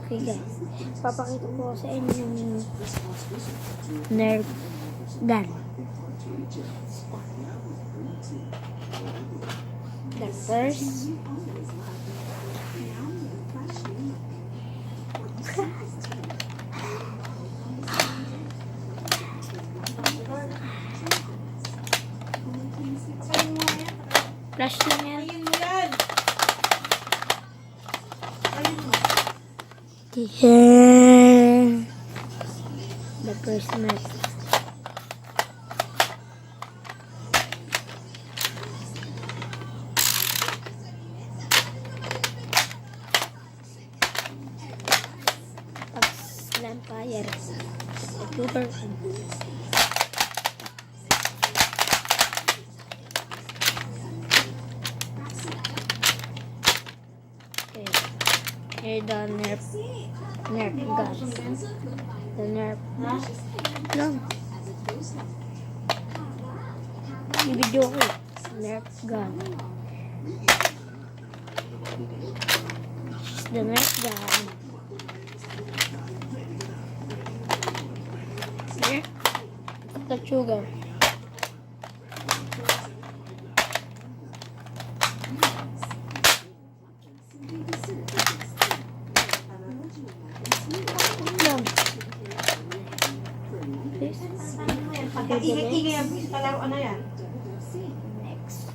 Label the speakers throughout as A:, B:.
A: Okay guys, papakita ko sa inyo yung Nerf gun. The first flash lang yan. Yeah. The first match. Vampire. October. Okay. Here the Nerf gun. The Nerf. No. Yung video ko. Nerf gun. The Nerf gun. Here. The sugar.
B: Pagka-ingay-ingay ang palaruan na yan.
A: Next.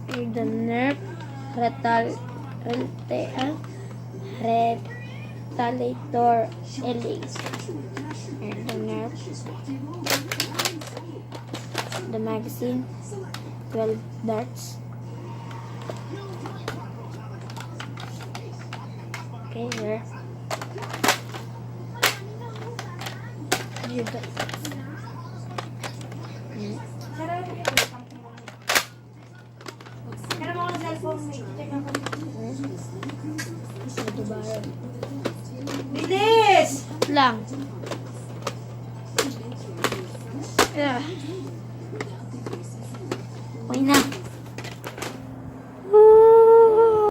A: Here's the Nerf Retaliator Elix. Here's the Nerf. The magazine. 12 darts. Okay, here. Here's the
B: Kaya mga cellphone mo, check ako.
A: Bilis! Lang. Yeah.